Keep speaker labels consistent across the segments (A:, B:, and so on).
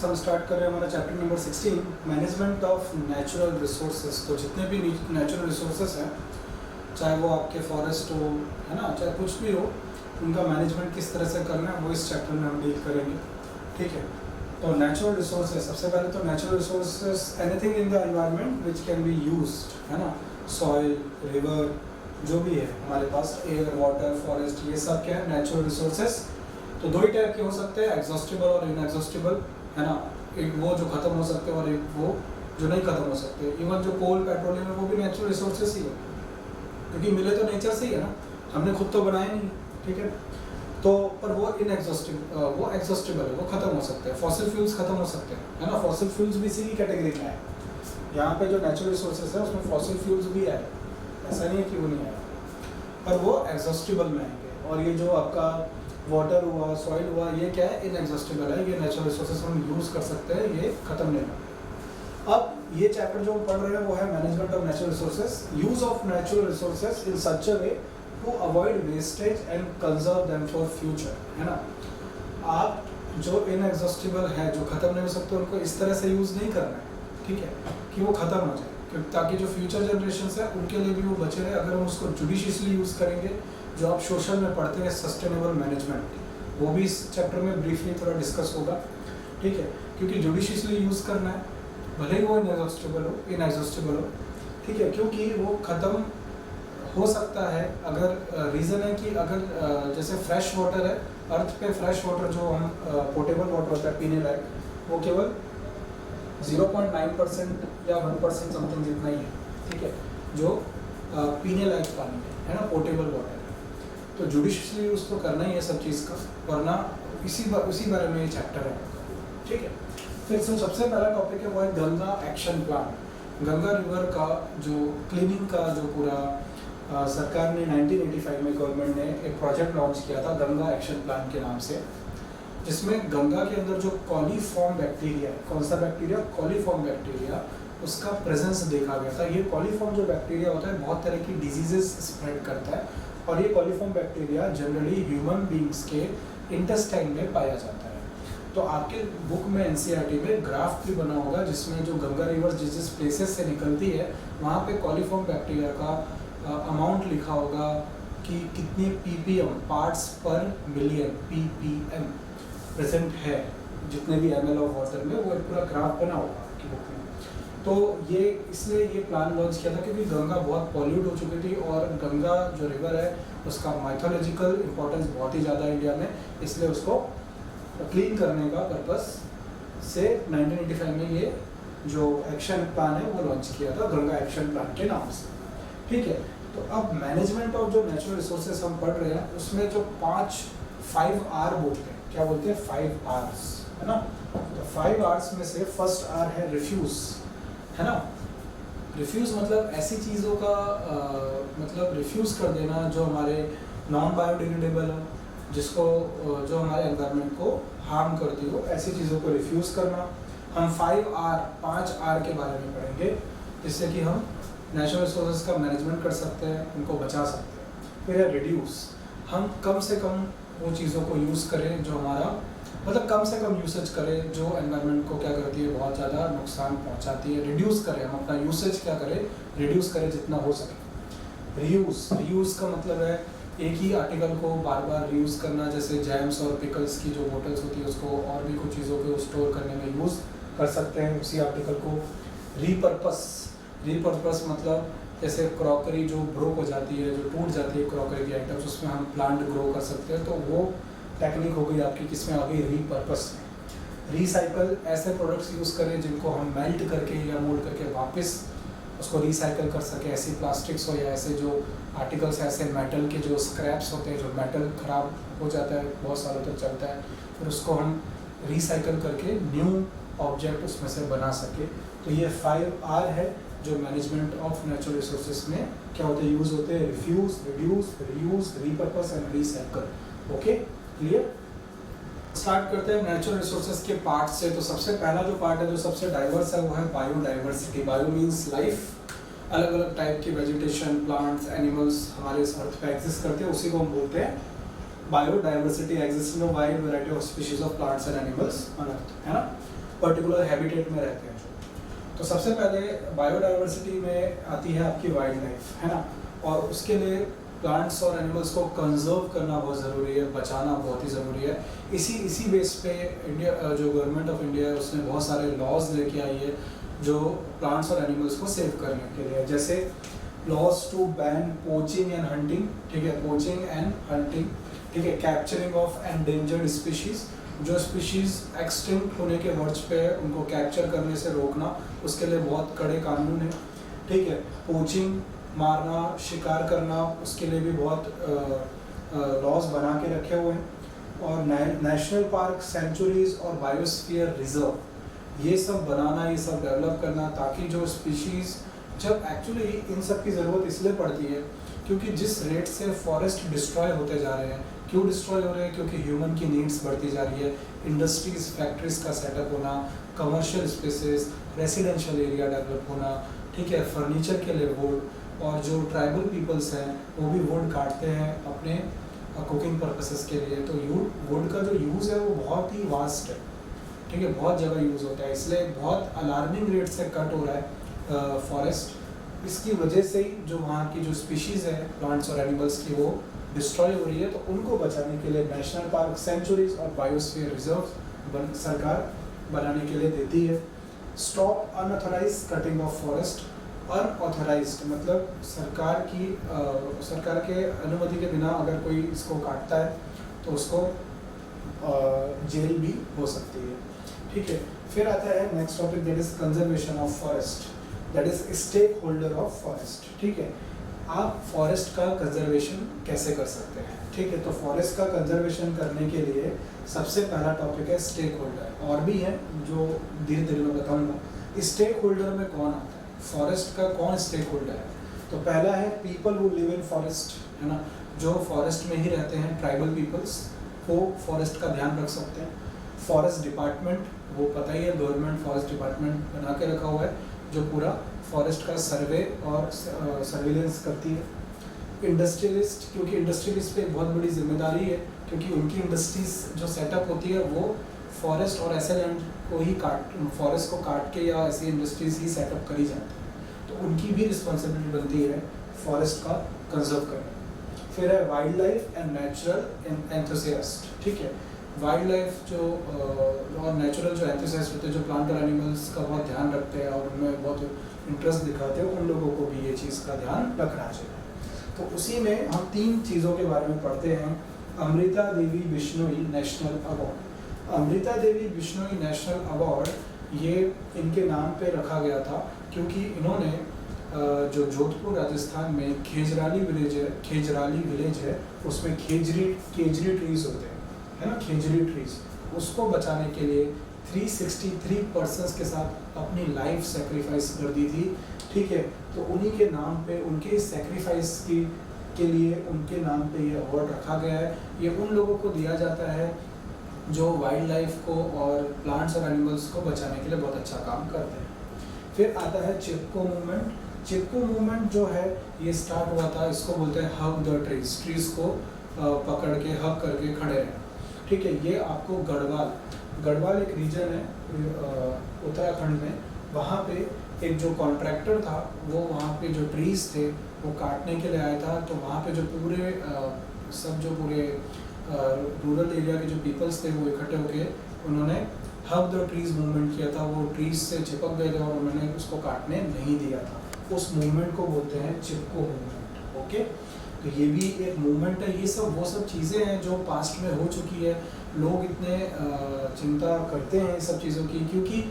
A: हम स्टार्ट कर रहे हैं हमारा chapter number 16 management of natural resources. तो जितने भी नेचुरल रिसोर्सेज हैं, चाहे वो आपके फॉरेस्ट हो, है ना, चाहे कुछ भी हो, उनका मैनेजमेंट किस तरह से करना है वो इस चैप्टर में हम डील करेंगे। ठीक है, तो नेचुरल रिसोर्सेज, सबसे पहले तो natural resources anything in the environment which can be used, है ना, सॉइल, रिवर, जो भी है हमारे पास, एयर, वाटर, फॉरेस्ट, ये सब क्या है, नेचुरल रिसोर्सेज। तो दो ही टाइप के हो सकते हैं, एग्जॉस्टिबल और इनएग्जॉस्टिबल, है ना। एक वो जो खत्म हो सकते हैं और एक वो जो नहीं खत्म हो सकते। इवन जो कोल, पेट्रोलियम है, वो भी नेचुरल रिसोर्सेज ही है, क्योंकि मिले तो नेचर से ही है ना, हमने खुद तो बनाए नहीं। ठीक है, तो पर वो वो एग्जॉस्टिबल है, वो खत्म हो सकते हैं। फॉसिल फ्यूल्स खत्म हो सकते हैं, है ना, फॉसिल फ्यूल्स भी इसी की कैटेगरी में है। यहाँ पे जो नेचुरल रिसोर्सेज है उसमें फॉसिल फ्यूल्स भी है, ऐसा नहीं है कि वो नहीं है, पर वो एग्जॉस्टिबल में आएंगे। और ये जो आपका वाटर हुआ, सॉइल हुआ, ये क्या है, इनएग्जॉस्टिबल है, ये नेचुरल रिसोर्सेज हम यूज़ कर सकते हैं, ये खत्म नहीं होगा। अब ये चैप्टर जो हम पढ़ रहे हैं वो है management of natural resources, use of natural resources in such a way to avoid wastage and conserve them for future, है ना। आप जो इनएग्जॉस्टिबल है, जो खत्म नहीं हो सकते, उनको इस तरह से यूज़ नहीं करना है, ठीक है, कि वो खत्म हो जाए, ताकि जो फ्यूचर जनरेशन है उनके लिए भी वो बचे रहे। अगर हम उसको जुडिशियसली यूज़ करेंगे, जो आप सोशल में पढ़ते हैं सस्टेनेबल मैनेजमेंट, वो भी इस चैप्टर में ब्रीफली थोड़ा डिस्कस होगा। ठीक है, क्योंकि जुडिशियसली यूज़ करना है, भले ही वो इनएग्जॉस्टिबल हो, ठीक है, क्योंकि वो ख़त्म हो सकता है। अगर रीज़न है कि अगर जैसे फ्रेश वाटर है, अर्थ पे फ्रेश वाटर जो हम पोर्टेबल वाटर होता है पीने लायक, वो केवल 0.9% या 1% समथिंग जितना ही है, ठीक है, जो पीने लायक पानी है ना, पोर्टेबल वाटर। तो जुडिशियसली यूज़ तो करना ही है सब चीज़ का, वरना इसी बारे में ये चैप्टर है। ठीक है, फिर सबसे पहला टॉपिक है वो है Ganga action plan. Ganga river का जो क्लीनिंग का जो पूरा सरकार ने 1985 में गवर्नमेंट ने एक प्रोजेक्ट लॉन्च किया था गंगा एक्शन प्लान के नाम से, जिसमें गंगा के अंदर जो कॉलीफॉर्म बैक्टीरिया, कौन सा बैक्टीरिया, कॉलीफॉर्म बैक्टीरिया, उसका प्रेजेंस देखा गया था। ये कॉलीफॉर्म जो बैक्टीरिया होता है बहुत तरह की डिजीजेस स्प्रेड करता है, और ये coliform bacteria generally human beings के इंटेस्टाइन में पाया जाता है। तो आपके बुक में एनसीईआरटी में ग्राफ भी बना होगा, जिसमें जो गंगा रिवर जिस जिस प्लेसेस से निकलती है वहाँ पे कॉलीफॉर्म बैक्टीरिया का अमाउंट लिखा होगा कि कितनी ppm, पार्ट्स पर मिलियन, ppm प्रेजेंट है जितने भी ml ऑफ वाटर में, वो एक पूरा ग्राफ बना होगा आपकी बुक में। तो ये इसलिए ये प्लान लॉन्च किया था क्योंकि गंगा बहुत पॉल्यूट हो चुकी थी, और गंगा जो रिवर है उसका माइथोलॉजिकल इम्पोर्टेंस बहुत ही ज़्यादा है इंडिया में, इसलिए उसको क्लीन करने का पर्पस से 1985 में ये जो एक्शन प्लान है वो लॉन्च किया था गंगा एक्शन प्लान के नाम से। ठीक है, तो अब मैनेजमेंट ऑफ जो नेचुरल रिसोर्सेज हम पढ़ रहे हैं उसमें जो 5 R बोलते हैं, क्या बोलते हैं, 5 Rs, है ना। तो 5 Rs में से फर्स्ट R है रिफ्यूज़, है ना। रिफ्यूज़ मतलब ऐसी चीज़ों का मतलब रिफ्यूज़ कर देना जो हमारे नॉन बायोडिग्रेडेबल हो, जिसको जो हमारे एनवायरनमेंट को हार्म करती हो, ऐसी चीज़ों को रिफ्यूज़ करना। हम 5 R के बारे में पढ़ेंगे, जिससे कि हम नेचुरल रिसोर्सेज का मैनेजमेंट कर सकते हैं, उनको बचा सकते हैं। फिर है रिड्यूस, हम कम से कम वो चीज़ों को यूज़ करें जो हमारा मतलब कम से कम यूसेज करें जो एनवायरनमेंट को क्या करती है, बहुत ज़्यादा नुकसान पहुंचाती है। रिड्यूस करें, हम अपना यूसेज क्या करें, रिड्यूस करें जितना हो सके। रीयूज़ का मतलब है एक ही आर्टिकल को बार बार रीयूज़ करना, जैसे जैम्स और पिकल्स की जो बोटल्स होती है उसको और भी कुछ चीज़ों को स्टोर करने में यूज़ कर सकते हैं उसी आर्टिकल को। रीपर्पस मतलब जैसे क्रॉकरी जो ब्रोक हो जाती है, जो टूट जाती है क्रॉकरी की आइटम्स, उसमें हम प्लांट ग्रो कर सकते हैं, तो वो टेक्निक हो गई आपकी, किसमें आ गई, रीपर्पस में। रीसाइकल, ऐसे प्रोडक्ट्स यूज़ करें जिनको हम मेल्ट करके या मोल्ड करके वापस उसको रिसाइकल कर सकें, ऐसी प्लास्टिक्स हो या ऐसे जो आर्टिकल्स, ऐसे मेटल के जो स्क्रैप्स होते हैं, जो मेटल ख़राब हो जाता है, बहुत सालों तक चलता है, फिर उसको हम रिसाइकल करके न्यू ऑब्जेक्ट उसमें से बना सके। तो ये 5 R है जो मैनेजमेंट ऑफ नेचुरल रिसोर्सेज में क्या होते हैं, यूज़ होते हैं। Refuse, reduce, reuse, repurpose and recycle. Okay, clear. Start करते हैं नेचुरल रिसोर्सेज के पार्ट से। तो सबसे पहला जो पार्ट है जो सबसे डाइवर्स है वो है बायोडाइवर्सिटी। बायो मीन्स लाइफ, अलग अलग टाइप की वेजिटेशन, प्लांट्स, एनिमल्स हमारे इस अर्थ पे एग्जिस्ट करते हैं, उसी को हम बोलते हैं biodiversity. Existing of wide variety of species of plants and animals on earth, है ना। पर्टिकुलर हैबिटेट में रहते हैं जो। तो सबसे पहले बायोडाइवर्सिटी में आती है आपकी वाइल्ड लाइफ, है ना, और उसके लिए प्लांट्स और एनिमल्स को कंजर्व करना बहुत ज़रूरी है, बचाना बहुत ही ज़रूरी है। इसी बेस पे इंडिया, जो गवर्नमेंट ऑफ इंडिया है, उसने बहुत सारे लॉज लेके आई है जो प्लांट्स और एनिमल्स को सेव करने के लिए, जैसे laws to ban poaching and hunting, ठीक है, पोचिंग एंड हंटिंग, ठीक है, कैप्चरिंग ऑफ एंडेंजर्ड स्पीशीज़, जो स्पीशीज़ एक्सटिंक्ट होने के वर्ज पे उनको कैप्चर करने से रोकना, उसके लिए बहुत कड़े कानून हैं, ठीक है। पोचिंग, मारना, शिकार करना, उसके लिए भी बहुत लॉज बना के रखे हुए हैं। और नेशनल पार्क, सेंचुरीज और बायोस्फीयर रिजर्व, ये सब बनाना, ये सब डेवलप करना, ताकि जो स्पीशीज़, जब एक्चुअली इन सब की ज़रूरत इसलिए पड़ती है क्योंकि जिस रेट से फॉरेस्ट डिस्ट्रॉय होते जा रहे हैं, क्यों डिस्ट्रॉय हो रहे हैं, क्योंकि ह्यूमन की नीड्स बढ़ती जा रही है, इंडस्ट्रीज़, फैक्ट्रीज़ का सेटअप होना, commercial spaces, residential area develop होना, ठीक है, फर्नीचर के लिए वुड, और जो ट्राइबल पीपल्स हैं वो भी वुड काटते हैं अपने कुकिंग पर्पसेस के लिए। तो वुड का जो यूज़ है वो बहुत ही वास्ट है, ठीक है, बहुत जगह यूज़ होता है, इसलिए बहुत अलार्मिंग रेट से कट हो रहा है फॉरेस्ट। इसकी वजह से ही जो वहाँ की जो स्पीशीज़ है प्लांट्स और एनिमल्स की, वो डिस्ट्रॉय हो रही है। तो उनको बचाने के लिए नेशनल पार्क, सेंचुरीज और बायोस्फीयर रिजर्व सरकार बनाने के लिए देती है। Stop unauthorised cutting of forest, unauthorised मतलब सरकार के अनुमति के बिना अगर कोई इसको काटता है तो उसको जेल भी हो सकती है, ठीक है। फिर आता है next topic, that is conservation of forest, that is stakeholder of forest, ठीक है। आप फॉरेस्ट का कंजर्वेशन कैसे कर सकते हैं, ठीक है। तो फॉरेस्ट का कंजर्वेशन करने के लिए सबसे पहला टॉपिक है स्टेक होल्डर, और भी है जो धीरे धीरे मैं बताऊंगा। स्टेक होल्डर में कौन आता है, फॉरेस्ट का कौन स्टेक होल्डर है? तो पहला है people who live in forest, है ना, जो फॉरेस्ट में ही रहते हैं, ट्राइबल पीपल्स, वो फॉरेस्ट का ध्यान रख सकते हैं। फॉरेस्ट डिपार्टमेंट, वो पता ही है, गवर्नमेंट फॉरेस्ट डिपार्टमेंट बना के रखा हुआ है जो पूरा फॉरेस्ट का सर्वे और सर्विलेंस करती है। इंडस्ट्रियलिस्ट, क्योंकि इंडस्ट्रियलिस्ट पे बहुत बड़ी जिम्मेदारी है, क्योंकि उनकी इंडस्ट्रीज जो सेटअप होती है वो फॉरेस्ट और ऐसे लैंड को ही फॉरेस्ट को काट के या ऐसी इंडस्ट्रीज ही सेटअप करी जाती है, तो उनकी भी रिस्पॉन्सिबिलिटी बनती है फॉरेस्ट का कंजर्व करना। फिर है wild life and natural enthusiast, ठीक है। वाइल्ड लाइफ जो और नेचुरल जो एंथुसियास्ट होते हैं, जो प्लांट और एनिमल्स का बहुत ध्यान रखते हैं और उनमें बहुत इंटरेस्ट दिखाते हैं, उन लोगों को भी ये चीज़ का ध्यान रखना चाहिए। तो उसी में हम 3 चीज़ों के बारे में पढ़ते हैं। Amrita Devi Bishnoi national award, Amrita Devi Bishnoi national award ये इनके नाम पे रखा गया था क्योंकि इन्होंने जो जोधपुर राजस्थान में खेजराली विलेज है, उसमें केजरी ट्रीज होते हैं, है ना, खेजरी ट्रीज, उसको बचाने के लिए 363 पर्सन्स के साथ अपनी लाइफ सेक्रीफाइस कर दी थी, ठीक है। तो उन्हीं के नाम पे, उनके सेक्रीफाइस के लिए उनके नाम पे ये अवार्ड रखा गया है। ये उन लोगों को दिया जाता है जो वाइल्ड लाइफ को और प्लांट्स और एनिमल्स को बचाने के लिए बहुत अच्छा काम करते हैं। फिर आता है चिपको मूवमेंट। चिपको मूवमेंट जो है ये स्टार्ट हुआ था, इसको बोलते हैं हग द ट्रीज, ट्रीज को पकड़ के हग करके खड़े रहना, ठीक है। ये आपको गढ़वाल एक रीजन है उत्तराखंड में, वहाँ पे एक जो कॉन्ट्रैक्टर था वो वहाँ पे जो ट्रीज थे वो काटने के लिए आया था। तो वहाँ पे जो पूरे रूरल एरिया के जो पीपल्स थे वो इकट्ठे होके उन्होंने हग द ट्रीज मूवमेंट किया था। वो ट्रीज से चिपक गए थे और उन्होंने उसको काटने नहीं दिया था। उस मूवमेंट को बोलते हैं चिपको मूवमेंट, ओके। तो ये भी एक मूवमेंट है। ये सब वो सब चीज़ें हैं जो पास्ट में हो चुकी है। लोग इतने चिंता करते हैं सब चीज़ों की क्योंकि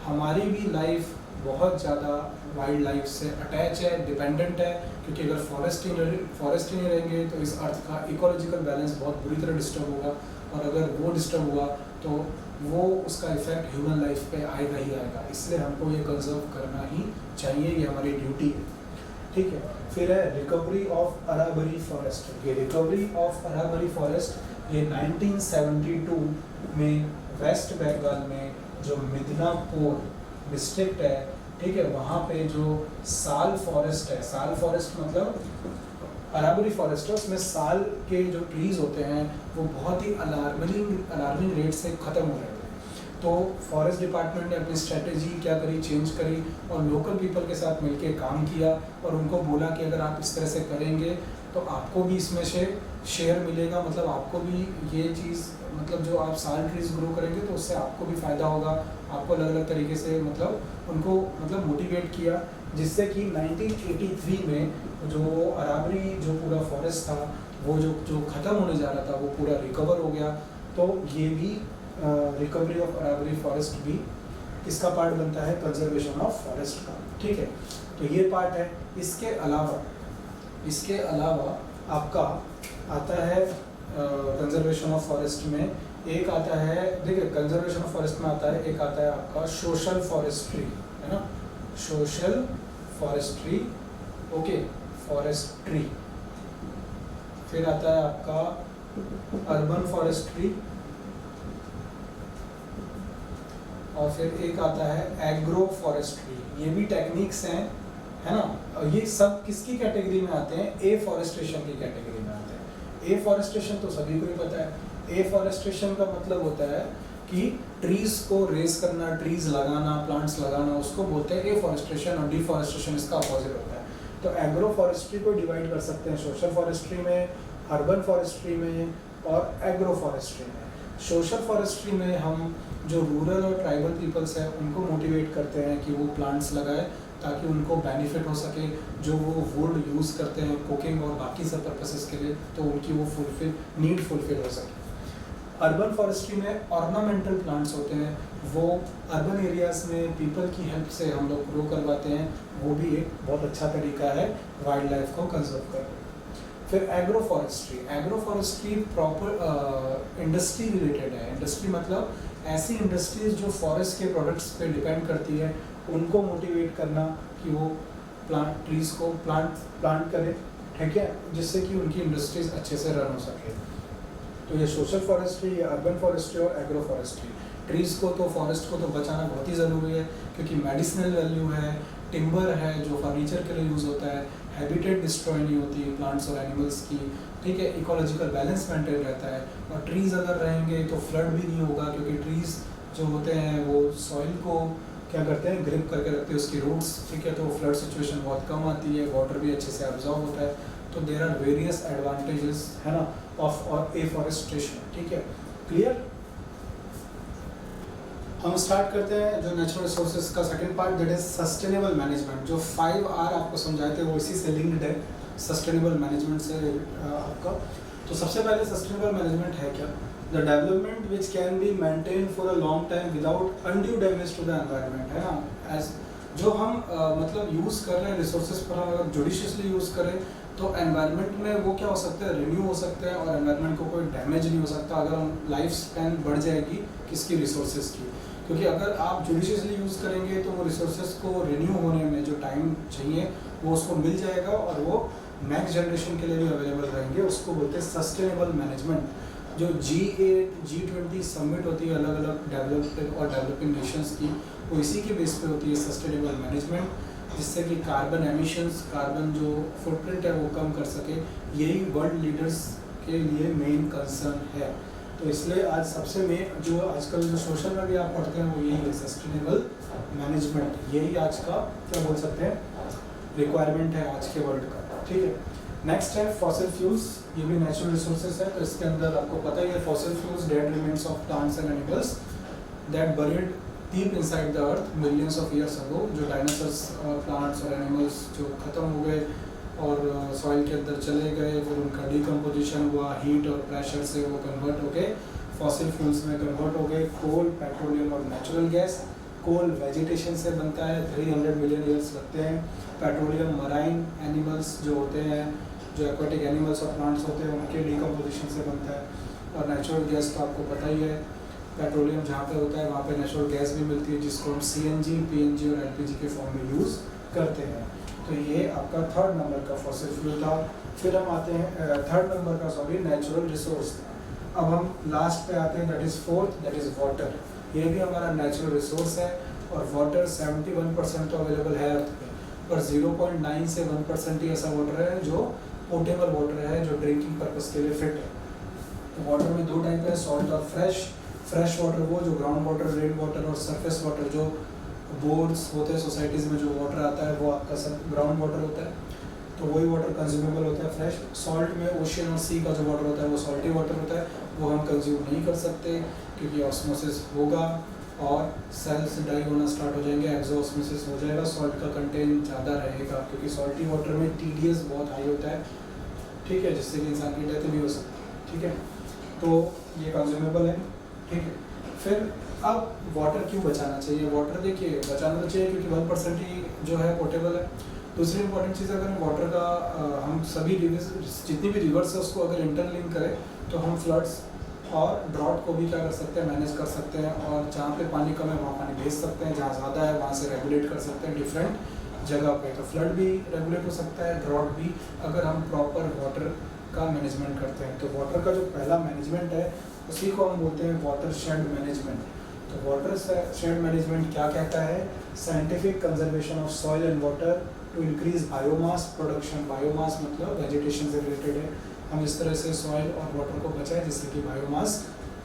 A: हमारी भी लाइफ बहुत ज़्यादा वाइल्ड लाइफ से अटैच है, डिपेंडेंट है। क्योंकि अगर फॉरेस्ट ही नहीं रहेंगे तो इस अर्थ का इकोलॉजिकल बैलेंस बहुत बुरी तरह डिस्टर्ब होगा, और अगर वो डिस्टर्ब हुआ तो वो उसका इफेक्ट ह्यूमन लाइफ पे आएगा ही आएगा। इसलिए हमको ये कंजर्व करना ही चाहिए, ये हमारी ड्यूटी है, ठीक है। फिर है रिकवरी ऑफ अराबरी फॉरेस्ट। ये रिकवरी ऑफ अराबरी फॉरेस्ट ये 1972 में वेस्ट बंगाल में जो मिदनापुर डिस्ट्रिक्ट है, ठीक है, वहाँ पे जो साल फॉरेस्ट है, साल फॉरेस्ट मतलब अराबरी फॉरेस्ट है, उसमें साल के जो ट्रीज होते हैं वो बहुत ही अलार्मिंग रेट से ख़त्म हो रहे थे। तो फॉरेस्ट डिपार्टमेंट ने अपनी स्ट्रेटेजी क्या करी, चेंज करी और लोकल पीपल के साथ मिलके काम किया और उनको बोला कि अगर आप इस तरह से करेंगे तो आपको भी इसमें से शेयर मिलेगा, मतलब आपको भी ये चीज़, मतलब जो आप साल ट्रीज ग्रो करेंगे तो उससे आपको भी फ़ायदा होगा, आपको अलग अलग तरीके से मतलब उनको मतलब मोटिवेट किया, जिससे कि 1983 में जो अरावली जो पूरा फॉरेस्ट था वो जो ख़त्म होने जा रहा था वो पूरा रिकवर हो गया। तो ये भी रिकवरी ऑफ अरावली फॉरेस्ट भी किसका पार्ट बनता है, कंजर्वेशन ऑफ फॉरेस्ट का, ठीक है। तो ये पार्ट है। इसके अलावा आपका आता है कंजर्वेशन ऑफ फॉरेस्ट में, एक आता है, देखिए कंजर्वेशन ऑफ फॉरेस्ट में आता है, एक आता है आपका सोशल फॉरेस्ट्री, है ना, सोशल फॉरेस्ट्री, ओके, फॉरेस्ट्री। फिर आता है आपका अर्बन फॉरेस्ट्री और फिर एक आता है एग्रो फॉरेस्ट्री। ये भी टेक्निक्स हैं, है ना, और ये सब किसकी कैटेगरी में आते हैं, ए फॉरेस्टेशन की कैटेगरी में आते हैं। ए फॉरेस्टेशन तो सभी को ही पता है। ए फॉरेस्टेशन का मतलब होता है कि ट्रीज को रेस करना, ट्रीज लगाना, प्लांट्स लगाना, उसको बोलते हैं ए फॉरेस्टेशन, और डिफॉरेस्टेशन इसका अपोजिट होता है। तो एग्रो फॉरेस्ट्री को डिवाइड कर सकते हैं सोशल फॉरेस्ट्री में, अर्बन फॉरेस्ट्री में और एग्रो फॉरेस्ट्री में। सोशल फॉरेस्ट्री में हम जो रूरल और ट्राइबल पीपल्स हैं उनको मोटिवेट करते हैं कि वो प्लांट्स लगाएं ताकि उनको बेनिफिट हो सके, जो वो वुड यूज़ करते हैं कुकिंग और बाकी सब पर्पसेस के लिए, तो उनकी वो नीड फुलफिल हो सके। अर्बन फॉरेस्ट्री में ऑर्नामेंटल प्लांट्स होते हैं, वो अर्बन एरियाज़ में पीपल की हेल्प से हम लोग ग्रो करवाते हैं, वो भी एक बहुत अच्छा तरीका है वाइल्ड लाइफ को कंजर्व करने। फिर agro forestry proper industry related है। इंडस्ट्री मतलब ऐसी इंडस्ट्रीज जो फॉरेस्ट के प्रोडक्ट्स पे डिपेंड करती है, उनको मोटिवेट करना कि वो ट्रीज को प्लांट करें, ठीक है, जिससे कि उनकी इंडस्ट्रीज अच्छे से रन हो सके। तो ये सोशल फॉरेस्ट्री, ये अर्बन फॉरेस्ट्री और एग्रो फॉरेस्ट्री। ट्रीज को तो, फॉरेस्ट को तो बचाना बहुत ही ज़रूरी है, क्योंकि मेडिसिनल वैल्यू है, टिम्बर है जो फर्नीचर के लिए यूज़ होता है, हैबिटेट डिस्ट्रॉय नहीं होती प्लांट्स और एनिमल्स की, ठीक है, इकोलॉजिकल बैलेंस मेंटेन रहता है। और ट्रीज़ अगर रहेंगे तो फ्लड भी नहीं होगा, क्योंकि ट्रीज़ जो होते हैं वो सॉइल को क्या करते हैं, ग्रिप करके रखते हैं उसकी रूट्स, ठीक है, तो फ्लड सिचुएशन बहुत कम आती है, वाटर भी अच्छे से एब्जॉर्ब होता है। तो देयर आर वेरियस एडवांटेजेस, है ना, ऑफ और एफॉरेस्टेशन, ठीक है, क्लियर। हम स्टार्ट करते हैं जो नेचुरल रिसोर्सेज का second part, that is sustainable management. जो 5R आपको समझाए थे वो इसी से लिंक्ड है, सस्टेनेबल मैनेजमेंट से आपका। तो सबसे पहले सस्टेनेबल मैनेजमेंट है क्या, the development which can be maintain for a long time without undue damage to the environment, है ना। एज जो हम मतलब यूज़ कर रहे हैं रिसोर्सेज पर, हम अगर जुडिशियसली यूज़ करें तो एनवायरनमेंट में वो क्या हो सकता है, रिन्यू हो सकते हैं, और एनवायरनमेंट को कोई डैमेज नहीं हो सकता अगर हम लाइफ स्पैन बढ़ जाएगी किसकी, रिसोर्सेज की। क्योंकि अगर आप जुडिशियसली यूज़ करेंगे तो वो रिसोर्सेज को रिन्यू होने में जो टाइम चाहिए वो उसको मिल जाएगा, और वो नेक्स्ट जनरेशन के लिए भी अवेलेबल रहेंगे। उसको बोलते हैं सस्टेनेबल मैनेजमेंट। जो G8, G20 समिट होती है अलग अलग डेवलप्ड और डेवलपिंग नेशंस की, वो इसी के बेस पे होती है सस्टेनेबल मैनेजमेंट, जिससे कि कार्बन एमिशंस, कार्बन जो फुटप्रिंट है वो कम कर सके। यही वर्ल्ड लीडर्स के लिए मेन कंसर्न है। तो इसलिए आज सबसे मेन जो आजकल जो सोशल में भी आप पढ़ते हैं वो यही है, सस्टेनेबल मैनेजमेंट। यही आज का क्या बोल सकते हैं, रिक्वायरमेंट है आज के वर्ल्ड का, ठीक है। नेक्स्ट है फॉसिल फ्यूल्स, ये भी नेचुरल रिसोर्सेज है। तो इसके अंदर आपको पता ही है, fossil fuels dead remains of plants and animals that buried deep inside the earth millions of years ago. जो डायनासोर्स, प्लांट्स और एनिमल्स जो ख़त्म हो गए और सॉइल के अंदर चले गए, फिर उनका डिकम्पोजिशन हुआ, हीट और प्रेशर से वो कन्वर्ट हो गए फॉसिल फ्यूल्स में कन्वर्ट हो गए। कोल, पेट्रोलियम और नेचुरल गैस। कोल वेजिटेशन से बनता है, 300 मिलियन ईयर्स लगते हैं। पेट्रोलियम मराइन एनिमल्स जो होते हैं, जो एक्वाटिक एनिमल्स और प्लांट्स होते हैं, उनके डिकम्पोजिशन से बनता है। और नेचुरल गैस तो आपको पता ही है, पेट्रोलियम जहाँ पे होता है वहाँ पे नेचुरल गैस भी मिलती है, जिसको हम CNG, PNG और LPG के फॉर्म में यूज़ करते हैं। तो ये आपका थर्ड नंबर का फॉसिल फ्यूल था। फिर हम आते हैं थर्ड नंबर का, सॉरी, नेचुरल रिसोर्स। अब हम लास्ट पे आते हैं, that is fourth, that is water. ये भी हमारा नेचुरल रिसोर्स है, और वाटर 71% तो अवेलेबल है अर्थ पे, पर 0.9 से 1% ही ऐसा वाटर है जो पोर्टेबल वाटर है, जो ड्रिंकिंग पर्पस के लिए फिट है। तो वाटर में दो टाइप है, सॉल्ट और फ्रेश। फ्रेश वाटर वो जो ग्राउंड वाटर, रेन वाटर और सरफेस वाटर जो बोर्स होते हैं सोसाइटीज़ में, जो वाटर आता है वो आपका सब ग्राउंड वाटर होता है, तो वही वाटर कंज्यूमेबल होता है फ्रेश। सॉल्ट में ओशियन और सी का जो वाटर होता है वो सॉल्टी वाटर होता है, वो हम कंज्यूम नहीं कर सकते क्योंकि ऑस्मोसिस होगा और सेल्स डाई होना स्टार्ट हो जाएंगे, एक्सोऑस्मोसिस हो जाएगा, सॉल्ट का कंटेंट ज़्यादा रहेगा क्योंकि सॉल्टी वाटर में TDS बहुत हाई होता है, ठीक है, जिससे कि इंसान की डेथ भी हो सकती है, ठीक है। तो ये कंज्यूमेबल है, ठीक है। फिर अब वाटर क्यों बचाना चाहिए? वाटर देखिए बचाना तो चाहिए क्योंकि 1% ही जो है पोर्टेबल है। दूसरी इंपॉर्टेंट चीज़, अगर हम वाटर का हम सभी जितनी भी रिवर्स है उसको अगर इंटरलिंक करें तो हम फ्लड्स और ड्रॉट को भी क्या कर सकते हैं, मैनेज कर सकते हैं, और जहाँ पे पानी कम है वहाँ पानी भेज सकते हैं, जहाँ ज़्यादा है वहाँ से रेगुलेट कर सकते हैं डिफरेंट जगह पे। तो फ्लड भी रेगुलेट हो सकता है, ड्रॉट भी, अगर हम प्रॉपर वाटर का मैनेजमेंट करते हैं। तो वाटर का जो पहला मैनेजमेंट है उसी को हम बोलते हैं वाटर शेड मैनेजमेंट। तो वाटर शेड मैनेजमेंट क्या कहता है? Scientific conservation of soil and water to increase biomass production. Biomass मतलब वेजिटेशन से रिलेटेड है, हम इस तरह से सॉइल और वाटर को बचाएं जिससे कि बायोमास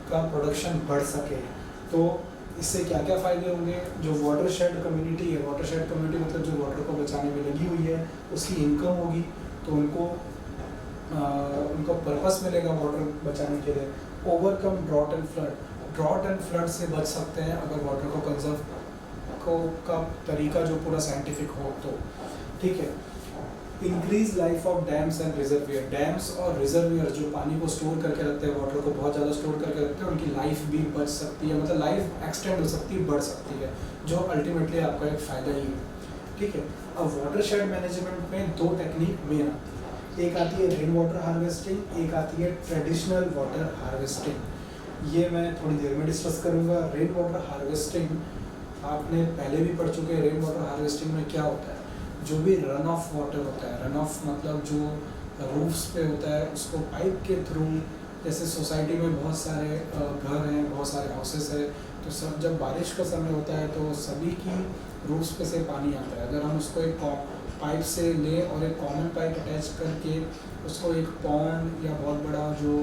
A: का प्रोडक्शन बढ़ सके। तो इससे क्या क्या फ़ायदे होंगे? जो वाटर शेड कम्युनिटी है, वाटर शेड कम्युनिटी मतलब जो वाटर को बचाने में लगी हुई है उसकी इनकम होगी, तो उनको पर्पस मिलेगा वाटर बचाने के लिए। Overcome drought and flood, drought and flood से बच सकते हैं अगर वाटर को कंजर्व का तरीका जो पूरा साइंटिफिक हो तो, ठीक है। Increase life of dams and reservoir, dams और रिजर्वियर जो पानी को स्टोर करके रखते हैं, वाटर को बहुत ज़्यादा स्टोर करके रखते हैं, उनकी लाइफ भी बच सकती है, मतलब लाइफ एक्सटेंड हो सकती है, बढ़ सकती है, जो अल्टीमेटली आपका एक फ़ायदा ही है, ठीक है। अब वाटर शेड मैनेजमेंट में दो टेक्निक मेन आती है, एक आती है रेन वाटर हार्वेस्टिंग, एक आती है ट्रेडिशनल वाटर हार्वेस्टिंग। ये मैं थोड़ी देर में डिस्कस करूँगा। रेन वाटर हार्वेस्टिंग आपने पहले भी पढ़ चुके हैं। रेन वाटर हार्वेस्टिंग में क्या होता है? जो भी रन ऑफ वाटर होता है, रन ऑफ मतलब जो रूफ्स पे होता है, उसको पाइप के थ्रू, जैसे सोसाइटी में बहुत सारे घर हैं, बहुत सारे हाउसेस है, तो सब जब बारिश का समय होता है तो सभी की रूफ्स पे से पानी आता है। अगर हम उसको एक पाइप से ले और एक कॉमन पाइप अटैच करके उसको एक पॉन्ड या बहुत बड़ा जो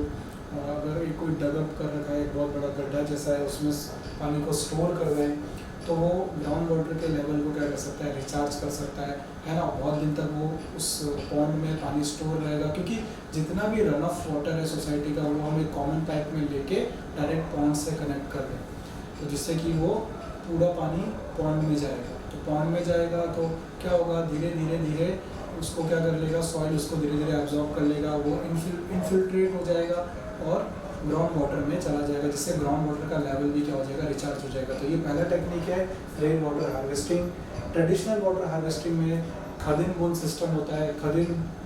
A: अगर एक कोई डगअप कर रखा है, एक बहुत बड़ा गड्ढा जैसा है, उसमें पानी को स्टोर कर रहे हैं, तो वो ग्राउंड वाटर के लेवल को क्या कर सकता है, रिचार्ज कर सकता है ना। बहुत दिन तक वो उस पॉन्ड में पानी स्टोर रहेगा, क्योंकि जितना भी रन ऑफ वाटर है सोसाइटी का वो हम एक कॉमन पाइप में लेके डायरेक्ट पॉन्ड से कनेक्ट कर दें, तो जिससे कि वो पूरा पानी पॉन्ड में जाएगा। तो पॉन्ड में जाएगा तो क्या होगा, धीरे धीरे धीरे उसको क्या कर लेगा, सॉइल उसको धीरे धीरे एब्जॉर्ब कर लेगा, वो इन्फिल्ट्रेट हो जाएगा और ग्राउंड वाटर में चला जाएगा, जिससे ग्राउंड वाटर का लेवल भी क्या हो जाएगा, रिचार्ज हो जाएगा। तो ये पहला टेक्निक है rain water harvesting. Traditional water harvesting में खदिन बूंद सिस्टम होता है। खदिन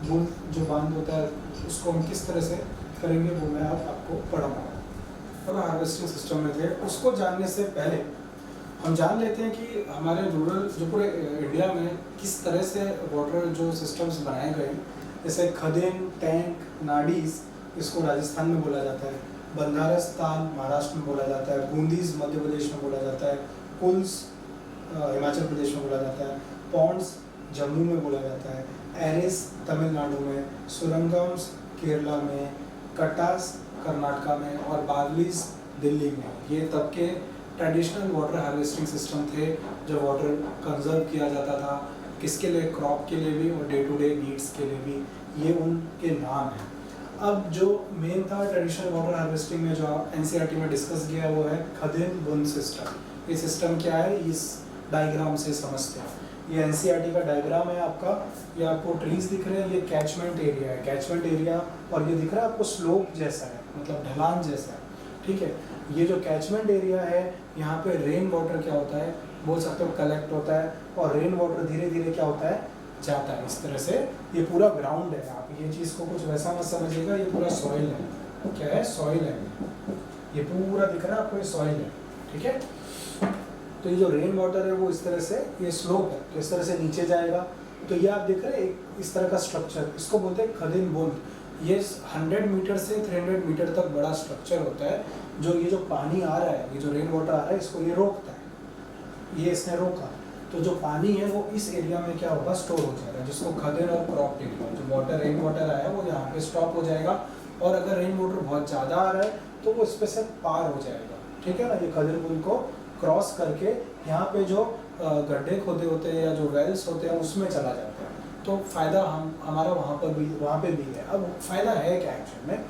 A: बूंद जो बांध होता है उसको हम किस तरह से करेंगे वो मैं आपको पढ़ाऊँगा। अब हार्वेस्टिंग सिस्टम में थे, उसको जानने से पहले हम जान लेते हैं कि हमारे रूरल जो पूरे इंडिया में किस तरह से वाटर जो सिस्टम्स बनाए गए। जैसे खदिन, टैंक, नाडीज इसको राजस्थान में बोला जाता है, बंधारस ताल महाराष्ट्र में बोला जाता है, बूंदीज मध्य प्रदेश में बोला जाता है, पुल्स हिमाचल प्रदेश में बोला जाता है, पॉन्ड्स जम्मू में बोला जाता है, एरिस तमिलनाडु में, सुरंगम्स केरला में, कटास कर्नाटका में और बागलीज दिल्ली में। ये तब के ट्रेडिशनल वाटर हार्वेस्टिंग सिस्टम थे जब वाटर कंजर्व किया जाता था, किसके लिए, क्रॉप के लिए भी और डे टू डे नीड्स के लिए भी, ये उनके नाम हैं। अब जो मेन था ट्रेडिशनल वाटर हार्वेस्टिंग में जो NCERT में डिस्कस किया वो है खदिन बूंद सिस्टम। ये सिस्टम क्या है, इस डायग्राम से समझते हैं। ये NCERT का डायग्राम है आपका, ये आपको ट्रीज दिख रहे हैं, ये कैचमेंट एरिया है, कैचमेंट एरिया, और ये दिख रहा है आपको स्लोप जैसा है, मतलब ढलान जैसा है, ठीक है। ये जो कैचमेंट एरिया है, यहाँ पे रेन वाटर क्या होता है, बोल सकते हो कलेक्ट होता है, और रेन वाटर धीरे धीरे क्या होता है, जाता है इस तरह से। ये पूरा ग्राउंड है, आप ये चीज़ को कुछ वैसा मत समझिएगा, ये पूरा सॉइल है। क्या है, सॉइल है, ये पूरा दिख रहा है आपको, ये सॉइल है, ठीक है। तो ये जो रेन वाटर है वो इस तरह से, ये स्लोप है तो इस तरह से नीचे जाएगा। तो ये आप देख रहे हैं इस तरह का स्ट्रक्चर, इसको बोलते हैं खदिन बूंद। ये 100 मीटर से 300 मीटर तक बड़ा स्ट्रक्चर होता है, जो ये जो पानी आ रहा है, ये जो रेन वाटर आ रहा है, इसको ये रोकता है, ये इसने रोका। तो जो पानी है वो इस एरिया में क्या होगा, स्टोर हो जाएगा, जिसको खदिन और क्रॉप एरिया, जो वाटर रेन वाटर आया है वो यहाँ पे स्टॉप हो जाएगा। और अगर रेन वाटर बहुत ज़्यादा आ रहा है तो वो इस पे से पार हो जाएगा, ठीक है ना, ये खदिर पुल को क्रॉस करके यहाँ पे जो गड्ढे खोदे होते हैं या जो वेल्स होते हैं उसमें चला जाता है। तो फ़ायदा हमारा वहाँ पे भी है। अब फ़ायदा है क्या एक्चुअल में,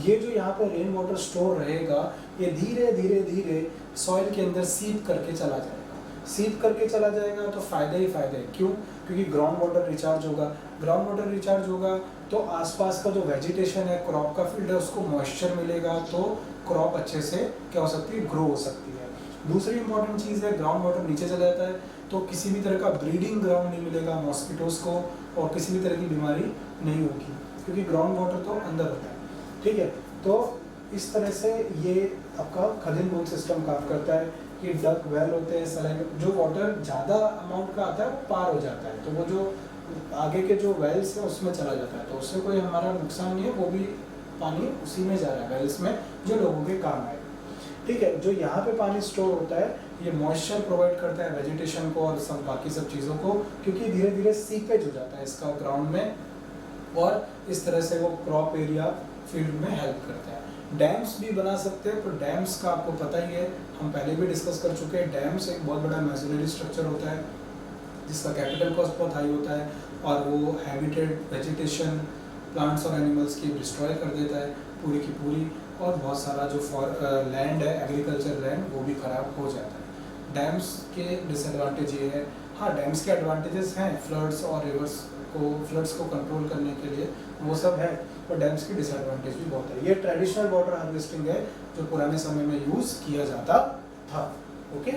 A: ये जो यहाँ पे रेन वाटर स्टोर रहेगा ये धीरे धीरे धीरे सॉइल के अंदर सीप करके चला जाएगा। सीप करके चला जाएगा तो फ़ायदे ही फ़ायदे हैं। क्यों? क्योंकि ग्राउंड वाटर रिचार्ज होगा। ग्राउंड वाटर रिचार्ज होगा तो आसपास का जो वेजिटेशन है, क्रॉप का फील्ड है, उसको मॉइस्चर मिलेगा तो क्रॉप अच्छे से क्या हो सकती है, ग्रो हो सकती है। दूसरी इंपॉर्टेंट चीज़ है, ग्राउंड वाटर नीचे चला जाता है तो किसी भी तरह का ब्रीडिंग ग्राउंड नहीं मिलेगा मॉस्किटोज को और किसी भी तरह की बीमारी नहीं होगी क्योंकि ग्राउंड वाटर तो अंदर होता है। ठीक है, तो इस तरह से ये आपका खदिर पुल सिस्टम काम करता है कि डक वेल होते हैं, सलाइन, जो वाटर ज़्यादा अमाउंट का आता है वो पार हो जाता है तो वो जो आगे के जो वेल्स है उसमें चला जाता है तो उससे कोई हमारा नुकसान नहीं है, वो भी पानी उसी में जा रहा है वेल्स में जो लोगों के काम आएगा। ठीक है, जो यहाँ पे पानी स्टोर होता है ये मॉइस्चर प्रोवाइड करता है वेजिटेशन को और सब बाकी सब चीज़ों को, क्योंकि धीरे धीरे सीपेज हो जाता है इसका ग्राउंड में और इस तरह से वो क्रॉप एरिया फील्ड में हेल्प करता है। डैम्स भी बना सकते हैं, तो डैम्स का आपको पता ही है, हम पहले भी डिस्कस कर चुके हैं। डैम्स एक बहुत बड़ा मैसोनरी स्ट्रक्चर होता है जिसका कैपिटल कॉस्ट बहुत हाई होता है और वो हैबिटेट वेजिटेशन प्लांट्स और एनिमल्स की डिस्ट्रॉय कर देता है पूरी की पूरी, और बहुत सारा जो लैंड है, एग्रीकल्चर लैंड, वो भी ख़राब हो जाता है। डैम्स के डिसएडवांटेज ये है, हाँ डैम्स के एडवांटेजेस हैं फ्लड्स और फ्लड्स को कंट्रोल करने के लिए, वो सब है, और डैम्स की डिसएडवांटेज भी बहुत है। ये ट्रेडिशनल वाटर हार्वेस्टिंग है जो पुराने समय में यूज़ किया जाता था। ओके।